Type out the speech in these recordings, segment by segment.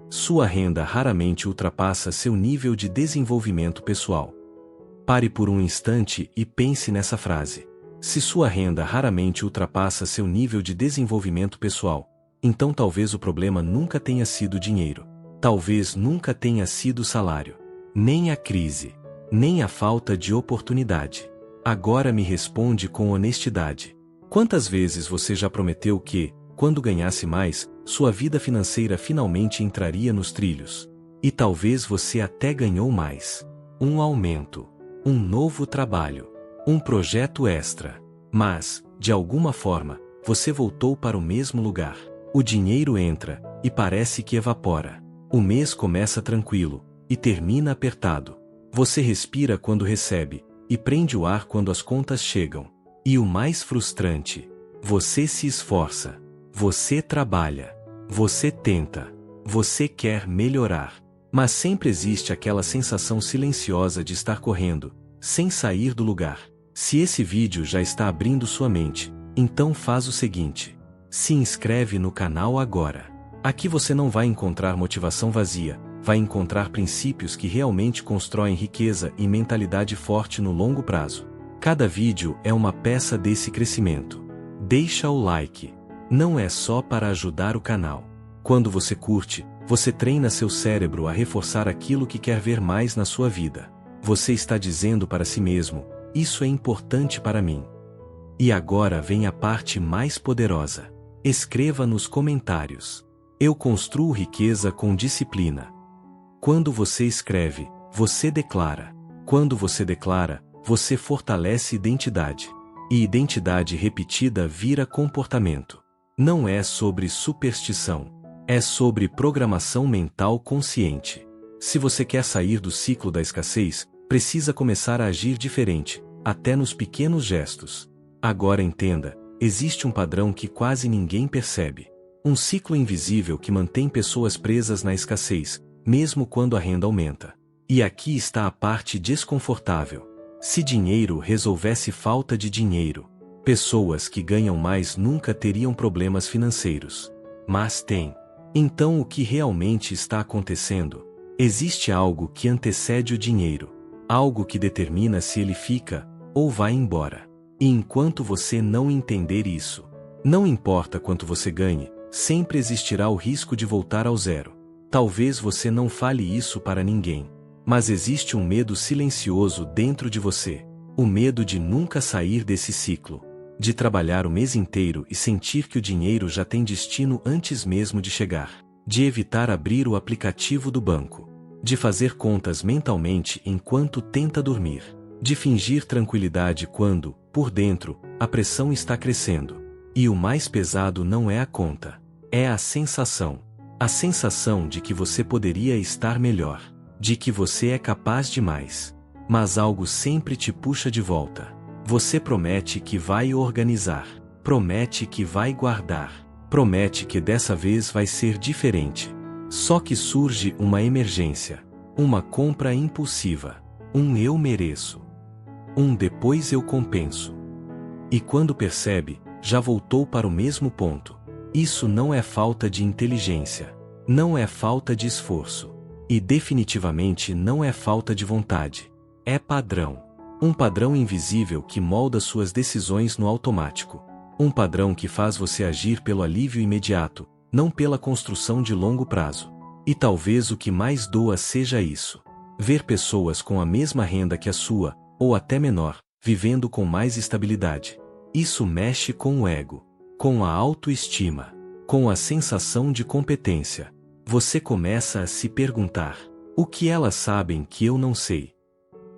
Sua renda raramente ultrapassa seu nível de desenvolvimento pessoal. Pare por um instante e pense nessa frase. Se sua renda raramente ultrapassa seu nível de desenvolvimento pessoal, então talvez o problema nunca tenha sido dinheiro. Talvez nunca tenha sido salário. Nem a crise. Nem a falta de oportunidade. Agora me responde com honestidade. Quantas vezes você já prometeu que, quando ganhasse mais, sua vida financeira finalmente entraria nos trilhos? E talvez você até ganhou mais. Um aumento. Um novo trabalho. Um projeto extra. Mas, de alguma forma, você voltou para o mesmo lugar. O dinheiro entra, e parece que evapora. O mês começa tranquilo, e termina apertado. Você respira quando recebe, e prende o ar quando as contas chegam. E o mais frustrante, você se esforça. Você trabalha. Você tenta. Você quer melhorar. Mas sempre existe aquela sensação silenciosa de estar correndo, sem sair do lugar. Se esse vídeo já está abrindo sua mente, então faz o seguinte. Se inscreve no canal agora. Aqui você não vai encontrar motivação vazia, vai encontrar princípios que realmente constroem riqueza e mentalidade forte no longo prazo. Cada vídeo é uma peça desse crescimento. Deixa o like. Não é só para ajudar o canal. Quando você curte, você treina seu cérebro a reforçar aquilo que quer ver mais na sua vida. Você está dizendo para si mesmo, isso é importante para mim. E agora vem a parte mais poderosa. Escreva nos comentários. Eu construo riqueza com disciplina. Quando você escreve, você declara. Quando você declara, você fortalece identidade. E identidade repetida vira comportamento. Não é sobre superstição. É sobre programação mental consciente. Se você quer sair do ciclo da escassez, precisa começar a agir diferente, até nos pequenos gestos. Agora entenda, existe um padrão que quase ninguém percebe. Um ciclo invisível que mantém pessoas presas na escassez, mesmo quando a renda aumenta. E aqui está a parte desconfortável. Se dinheiro resolvesse falta de dinheiro, pessoas que ganham mais nunca teriam problemas financeiros. Mas tem. Então o que realmente está acontecendo? Existe algo que antecede o dinheiro. Algo que determina se ele fica, ou vai embora. E enquanto você não entender isso, não importa quanto você ganhe, sempre existirá o risco de voltar ao zero. Talvez você não fale isso para ninguém, mas existe um medo silencioso dentro de você. O medo de nunca sair desse ciclo. De trabalhar o mês inteiro e sentir que o dinheiro já tem destino antes mesmo de chegar. De evitar abrir o aplicativo do banco. De fazer contas mentalmente enquanto tenta dormir. De fingir tranquilidade quando, por dentro, a pressão está crescendo. E o mais pesado não é a conta. É a sensação. A sensação de que você poderia estar melhor. De que você é capaz de mais. Mas algo sempre te puxa de volta. Você promete que vai organizar. Promete que vai guardar. Promete que dessa vez vai ser diferente. Só que surge uma emergência. Uma compra impulsiva. Um eu mereço. Um depois eu compenso. E quando percebe, já voltou para o mesmo ponto. Isso não é falta de inteligência. Não é falta de esforço. E definitivamente não é falta de vontade. É padrão. Um padrão invisível que molda suas decisões no automático. Um padrão que faz você agir pelo alívio imediato, não pela construção de longo prazo. E talvez o que mais doa seja isso. Ver pessoas com a mesma renda que a sua, ou até menor, vivendo com mais estabilidade. Isso mexe com o ego, com a autoestima, com a sensação de competência. Você começa a se perguntar: o que elas sabem que eu não sei?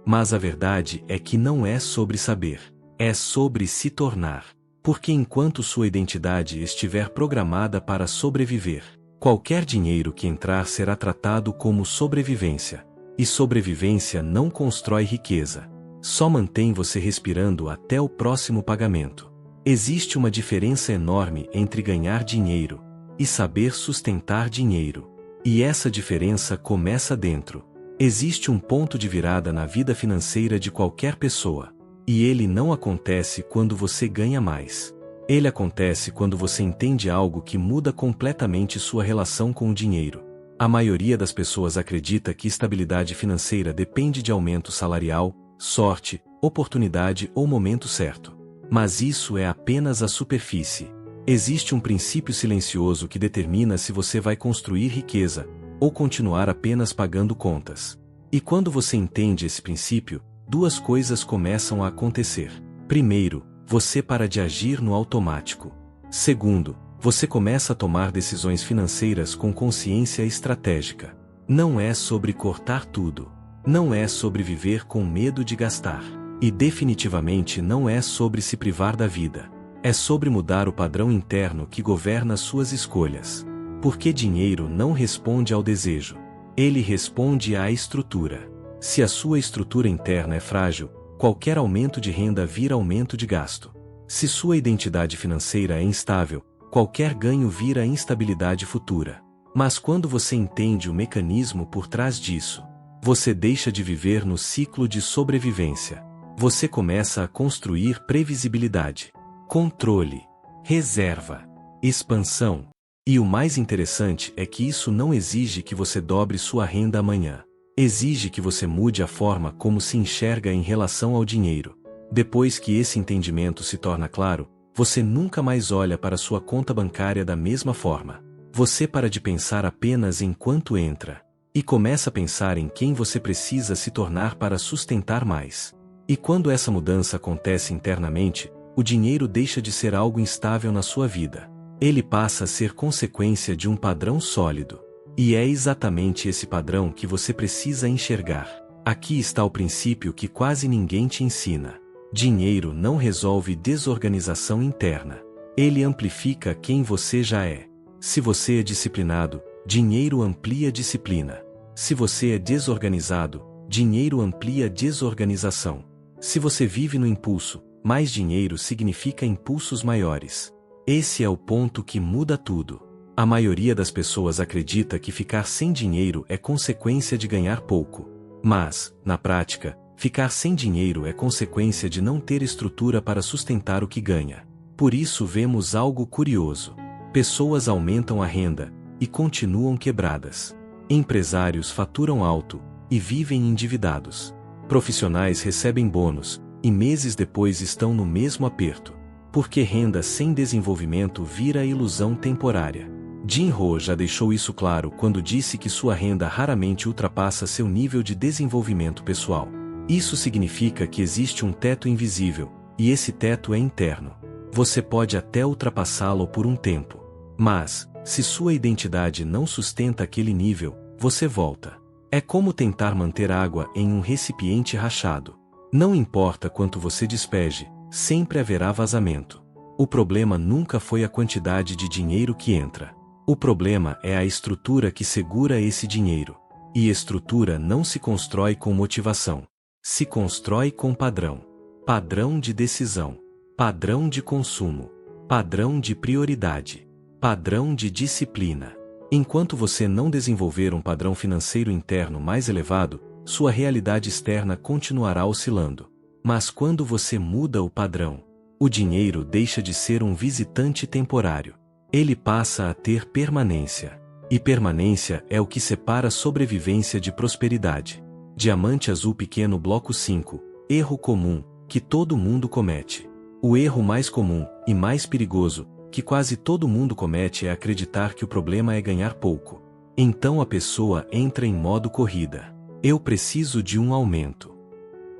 Mas a verdade é que não é sobre saber, é sobre se tornar. Porque enquanto sua identidade estiver programada para sobreviver, qualquer dinheiro que entrar será tratado como sobrevivência. E sobrevivência não constrói riqueza. Só mantém você respirando até o próximo pagamento. Existe uma diferença enorme entre ganhar dinheiro e saber sustentar dinheiro. E essa diferença começa dentro. Existe um ponto de virada na vida financeira de qualquer pessoa. E ele não acontece quando você ganha mais. Ele acontece quando você entende algo que muda completamente sua relação com o dinheiro. A maioria das pessoas acredita que estabilidade financeira depende de aumento salarial, sorte, oportunidade ou momento certo. Mas isso é apenas a superfície. Existe um princípio silencioso que determina se você vai construir riqueza ou continuar apenas pagando contas. E quando você entende esse princípio, duas coisas começam a acontecer. Primeiro, você para de agir no automático. Segundo, você começa a tomar decisões financeiras com consciência estratégica. Não é sobre cortar tudo. Não é sobre viver com medo de gastar. E definitivamente não é sobre se privar da vida. É sobre mudar o padrão interno que governa suas escolhas. Porque dinheiro não responde ao desejo. Ele responde à estrutura. Se a sua estrutura interna é frágil, qualquer aumento de renda vira aumento de gasto. Se sua identidade financeira é instável, qualquer ganho vira instabilidade futura. Mas quando você entende o mecanismo por trás disso, você deixa de viver no ciclo de sobrevivência. Você começa a construir previsibilidade, controle, reserva, expansão. E o mais interessante é que isso não exige que você dobre sua renda amanhã. Exige que você mude a forma como se enxerga em relação ao dinheiro. Depois que esse entendimento se torna claro, você nunca mais olha para sua conta bancária da mesma forma. Você para de pensar apenas em quanto entra, e começa a pensar em quem você precisa se tornar para sustentar mais. E quando essa mudança acontece internamente, o dinheiro deixa de ser algo instável na sua vida. Ele passa a ser consequência de um padrão sólido. E é exatamente esse padrão que você precisa enxergar. Aqui está o princípio que quase ninguém te ensina. Dinheiro não resolve desorganização interna. Ele amplifica quem você já é. Se você é disciplinado, dinheiro amplia disciplina. Se você é desorganizado, dinheiro amplia desorganização. Se você vive no impulso, mais dinheiro significa impulsos maiores. Esse é o ponto que muda tudo. A maioria das pessoas acredita que ficar sem dinheiro é consequência de ganhar pouco. Mas, na prática, ficar sem dinheiro é consequência de não ter estrutura para sustentar o que ganha. Por isso vemos algo curioso. Pessoas aumentam a renda e continuam quebradas. Empresários faturam alto e vivem endividados. Profissionais recebem bônus e meses depois estão no mesmo aperto. Porque renda sem desenvolvimento vira ilusão temporária. Jim Rohn já deixou isso claro quando disse que sua renda raramente ultrapassa seu nível de desenvolvimento pessoal. Isso significa que existe um teto invisível, e esse teto é interno. Você pode até ultrapassá-lo por um tempo. Mas, se sua identidade não sustenta aquele nível, você volta. É como tentar manter água em um recipiente rachado. Não importa quanto você despeje, sempre haverá vazamento. O problema nunca foi a quantidade de dinheiro que entra. O problema é a estrutura que segura esse dinheiro. E estrutura não se constrói com motivação. Se constrói com padrão. Padrão de decisão. Padrão de consumo. Padrão de prioridade. Padrão de disciplina. Enquanto você não desenvolver um padrão financeiro interno mais elevado, sua realidade externa continuará oscilando. Mas quando você muda o padrão, o dinheiro deixa de ser um visitante temporário. Ele passa a ter permanência. E permanência é o que separa sobrevivência de prosperidade. Diamante azul pequeno bloco 5. Erro comum, que todo mundo comete. O erro mais comum, e mais perigoso, que quase todo mundo comete é acreditar que o problema é ganhar pouco. Então a pessoa entra em modo corrida. Eu preciso de um aumento.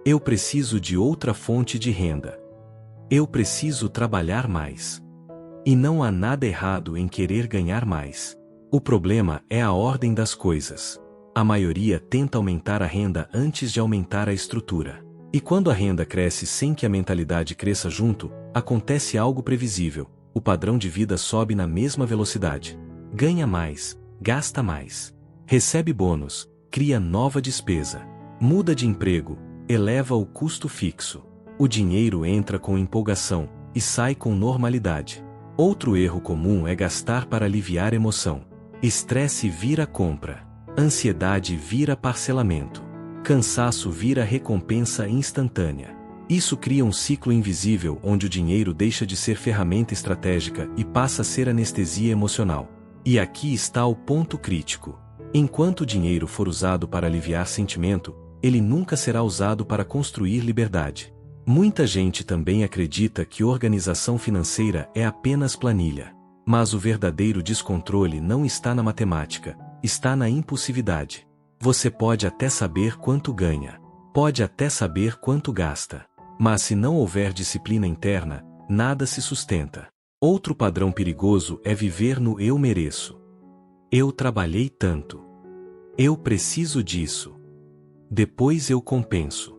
Eu preciso de outra fonte de renda. Eu preciso trabalhar mais. E não há nada errado em querer ganhar mais. O problema é a ordem das coisas. A maioria tenta aumentar a renda antes de aumentar a estrutura. E quando a renda cresce sem que a mentalidade cresça junto, acontece algo previsível. O padrão de vida sobe na mesma velocidade. Ganha mais, gasta mais. Recebe bônus, cria nova despesa. Muda de emprego, eleva o custo fixo. O dinheiro entra com empolgação e sai com normalidade. Outro erro comum é gastar para aliviar emoção. Estresse vira compra. Ansiedade vira parcelamento. Cansaço vira recompensa instantânea. Isso cria um ciclo invisível onde o dinheiro deixa de ser ferramenta estratégica e passa a ser anestesia emocional. E aqui está o ponto crítico. Enquanto o dinheiro for usado para aliviar sentimento, ele nunca será usado para construir liberdade. Muita gente também acredita que organização financeira é apenas planilha. Mas o verdadeiro descontrole não está na matemática, está na impulsividade. Você pode até saber quanto ganha, pode até saber quanto gasta. Mas se não houver disciplina interna, nada se sustenta. Outro padrão perigoso é viver no eu mereço. Eu trabalhei tanto. Eu preciso disso. Depois eu compenso.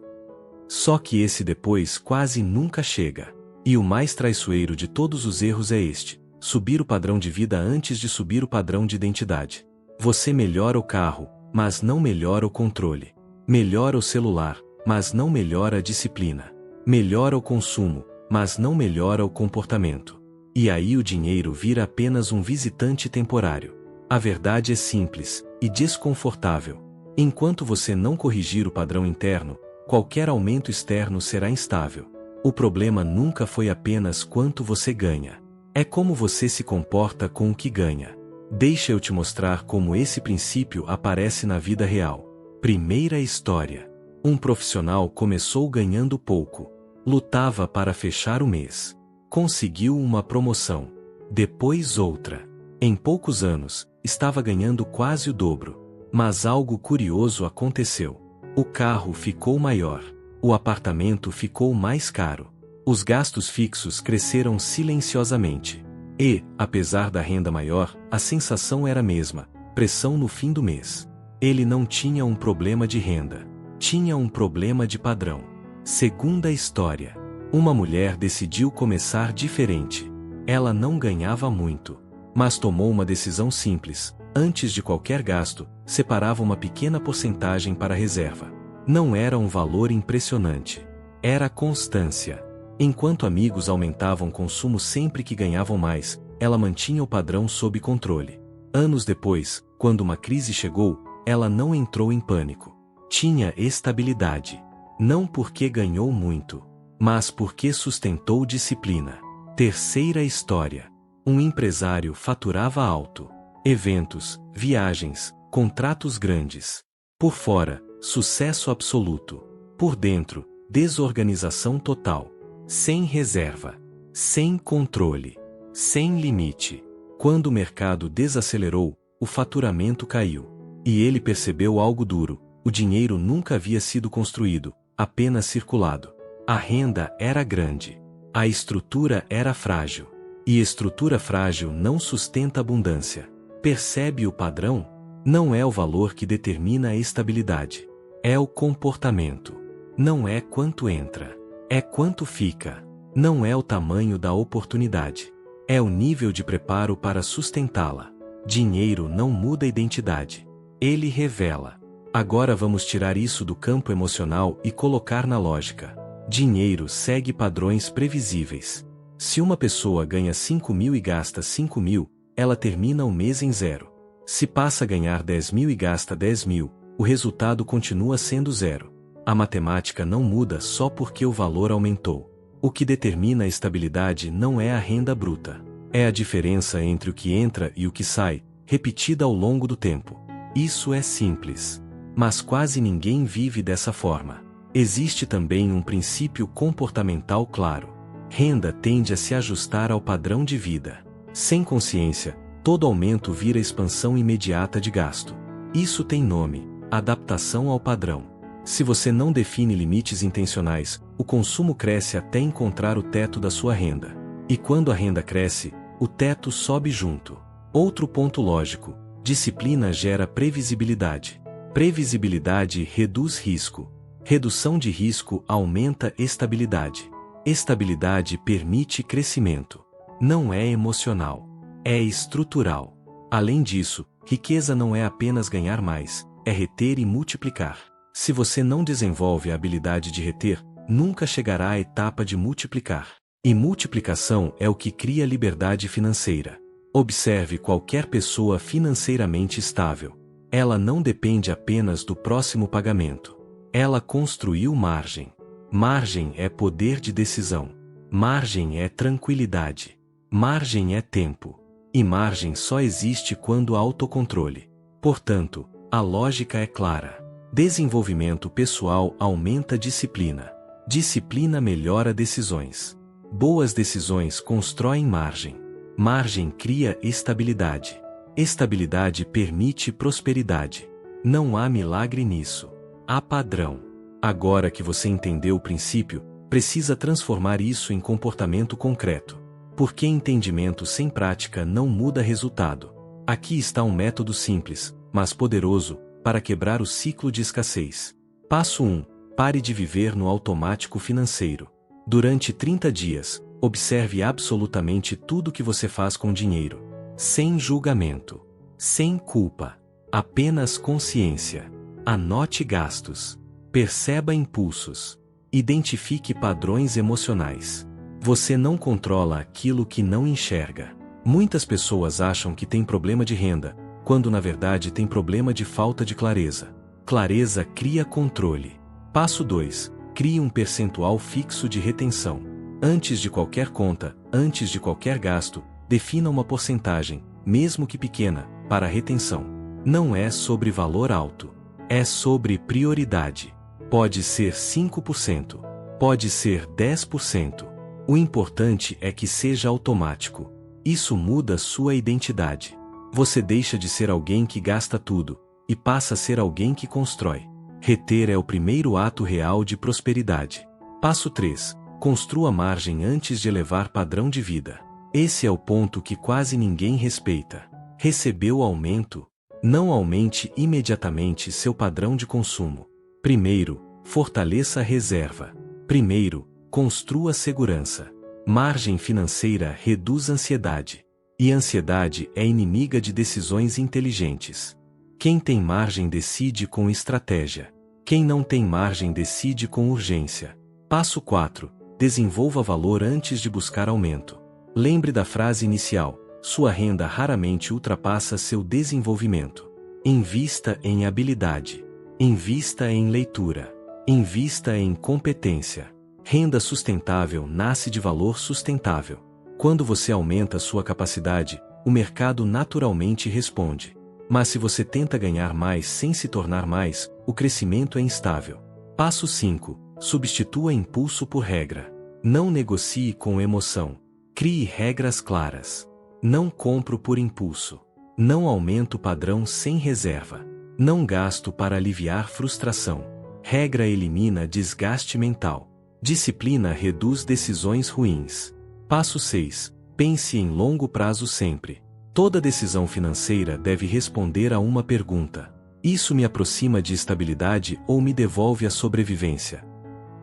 Só que esse depois quase nunca chega. E o mais traiçoeiro de todos os erros é este: subir o padrão de vida antes de subir o padrão de identidade. Você melhora o carro, mas não melhora o controle. Melhora o celular, mas não melhora a disciplina. Melhora o consumo, mas não melhora o comportamento. E aí o dinheiro vira apenas um visitante temporário. A verdade é simples e desconfortável. Enquanto você não corrigir o padrão interno, qualquer aumento externo será instável. O problema nunca foi apenas quanto você ganha. É como você se comporta com o que ganha. Deixa eu te mostrar como esse princípio aparece na vida real. Primeira história. Um profissional começou ganhando pouco. Lutava para fechar o mês. Conseguiu uma promoção. Depois outra. Em poucos anos, estava ganhando quase o dobro. Mas algo curioso aconteceu. O carro ficou maior. O apartamento ficou mais caro. Os gastos fixos cresceram silenciosamente. E, apesar da renda maior, a sensação era a mesma: pressão no fim do mês. Ele não tinha um problema de renda. Tinha um problema de padrão. Segunda história. Uma mulher decidiu começar diferente. Ela não ganhava muito, mas tomou uma decisão simples. Antes de qualquer gasto, separava uma pequena porcentagem para a reserva. Não era um valor impressionante. Era constância. Enquanto amigos aumentavam o consumo sempre que ganhavam mais, ela mantinha o padrão sob controle. Anos depois, quando uma crise chegou, ela não entrou em pânico. Tinha estabilidade. Não porque ganhou muito, mas porque sustentou disciplina. Terceira história. Um empresário faturava alto. Eventos, viagens, contratos grandes. Por fora, sucesso absoluto. Por dentro, desorganização total. Sem reserva. Sem controle. Sem limite. Quando o mercado desacelerou, o faturamento caiu. E ele percebeu algo duro: o dinheiro nunca havia sido construído, apenas circulado. A renda era grande. A estrutura era frágil. E estrutura frágil não sustenta abundância. Percebe o padrão? Não é o valor que determina a estabilidade. É o comportamento. Não é quanto entra. É quanto fica. Não é o tamanho da oportunidade. É o nível de preparo para sustentá-la. Dinheiro não muda a identidade. Ele revela. Agora vamos tirar isso do campo emocional e colocar na lógica. Dinheiro segue padrões previsíveis. Se uma pessoa ganha 5.000 e gasta 5.000, ela termina o mês em zero. Se passa a ganhar 10.000 e gasta 10.000, o resultado continua sendo zero. A matemática não muda só porque o valor aumentou. O que determina a estabilidade não é a renda bruta. É a diferença entre o que entra e o que sai, repetida ao longo do tempo. Isso é simples. Mas quase ninguém vive dessa forma. Existe também um princípio comportamental claro. Renda tende a se ajustar ao padrão de vida. Sem consciência, todo aumento vira expansão imediata de gasto. Isso tem nome: adaptação ao padrão. Se você não define limites intencionais, o consumo cresce até encontrar o teto da sua renda. E quando a renda cresce, o teto sobe junto. Outro ponto lógico: disciplina gera previsibilidade. Previsibilidade reduz risco. Redução de risco aumenta estabilidade. Estabilidade permite crescimento. Não é emocional. É estrutural. Além disso, riqueza não é apenas ganhar mais, é reter e multiplicar. Se você não desenvolve a habilidade de reter, nunca chegará à etapa de multiplicar. E multiplicação é o que cria liberdade financeira. Observe qualquer pessoa financeiramente estável. Ela não depende apenas do próximo pagamento. Ela construiu margem. Margem é poder de decisão. Margem é tranquilidade. Margem é tempo. E margem só existe quando há autocontrole. Portanto, a lógica é clara. Desenvolvimento pessoal aumenta disciplina. Disciplina melhora decisões. Boas decisões constroem margem. Margem cria estabilidade. Estabilidade permite prosperidade. Não há milagre nisso. Há padrão. Agora que você entendeu o princípio, precisa transformar isso em comportamento concreto. Porque entendimento sem prática não muda resultado. Aqui está um método simples, mas poderoso, para quebrar o ciclo de escassez. Passo 1. Pare de viver no automático financeiro. Durante 30 dias, observe absolutamente tudo que você faz com dinheiro. Sem julgamento. Sem culpa. Apenas consciência. Anote gastos. Perceba impulsos. Identifique padrões emocionais. Você não controla aquilo que não enxerga. Muitas pessoas acham que têm problema de renda, quando na verdade tem problema de falta de clareza. Clareza cria controle. Passo 2. Crie um percentual fixo de retenção. Antes de qualquer conta, antes de qualquer gasto, defina uma porcentagem, mesmo que pequena, para a retenção. Não é sobre valor alto. É sobre prioridade. Pode ser 5%. Pode ser 10%. O importante é que seja automático. Isso muda sua identidade. Você deixa de ser alguém que gasta tudo, e passa a ser alguém que constrói. Reter é o primeiro ato real de prosperidade. Passo 3. Construa margem antes de elevar padrão de vida. Esse é o ponto que quase ninguém respeita. Recebeu aumento? Não aumente imediatamente seu padrão de consumo. Primeiro, fortaleça a reserva. Primeiro, construa segurança. Margem financeira reduz ansiedade. E ansiedade é inimiga de decisões inteligentes. Quem tem margem decide com estratégia. Quem não tem margem decide com urgência. Passo 4. Desenvolva valor antes de buscar aumento. Lembre da frase inicial: sua renda raramente ultrapassa seu desenvolvimento. Invista em habilidade. Invista em leitura. Invista em competência. Renda sustentável nasce de valor sustentável. Quando você aumenta sua capacidade, o mercado naturalmente responde. Mas se você tenta ganhar mais sem se tornar mais, o crescimento é instável. Passo 5. Substitua impulso por regra. Não negocie com emoção. Crie regras claras. Não compro por impulso. Não aumento padrão sem reserva. Não gasto para aliviar frustração. Regra elimina desgaste mental. Disciplina reduz decisões ruins. Passo 6. Pense em longo prazo sempre. Toda decisão financeira deve responder a uma pergunta: isso me aproxima de estabilidade ou me devolve a sobrevivência?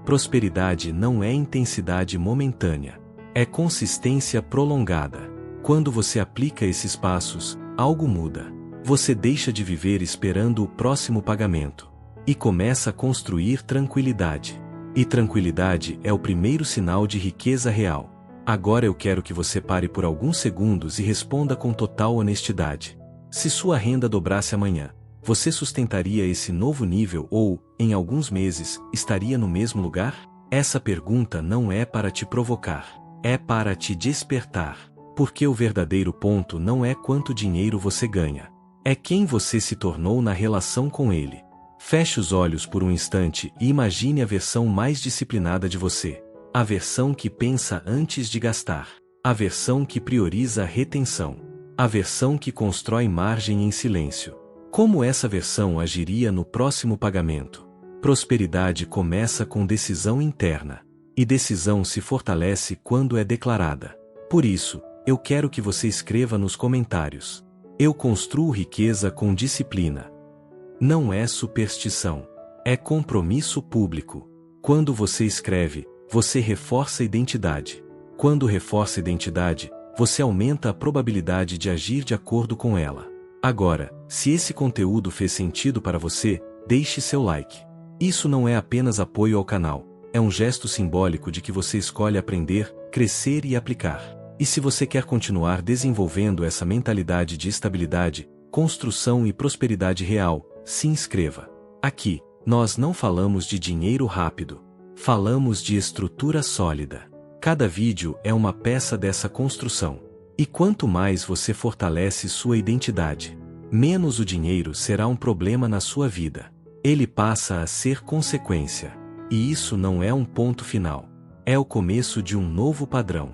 Prosperidade não é intensidade momentânea. É consistência prolongada. Quando você aplica esses passos, algo muda. Você deixa de viver esperando o próximo pagamento. E começa a construir tranquilidade. E tranquilidade é o primeiro sinal de riqueza real. Agora eu quero que você pare por alguns segundos e responda com total honestidade. Se sua renda dobrasse amanhã, você sustentaria esse novo nível ou, em alguns meses, estaria no mesmo lugar? Essa pergunta não é para te provocar. É para te despertar. Porque o verdadeiro ponto não é quanto dinheiro você ganha. É quem você se tornou na relação com ele. Feche os olhos por um instante e imagine a versão mais disciplinada de você. A versão que pensa antes de gastar. A versão que prioriza a retenção. A versão que constrói margem em silêncio. Como essa versão agiria no próximo pagamento? Prosperidade começa com decisão interna. E decisão se fortalece quando é declarada. Por isso, eu quero que você escreva nos comentários: eu construo riqueza com disciplina. Não é superstição. É compromisso público. Quando você escreve, você reforça a identidade. Quando reforça a identidade, você aumenta a probabilidade de agir de acordo com ela. Agora, se esse conteúdo fez sentido para você, deixe seu like. Isso não é apenas apoio ao canal, é um gesto simbólico de que você escolhe aprender, crescer e aplicar. E se você quer continuar desenvolvendo essa mentalidade de estabilidade, construção e prosperidade real, se inscreva. Aqui, nós não falamos de dinheiro rápido. Falamos de estrutura sólida. Cada vídeo é uma peça dessa construção. E quanto mais você fortalece sua identidade, menos o dinheiro será um problema na sua vida. Ele passa a ser consequência. E isso não é um ponto final. É o começo de um novo padrão.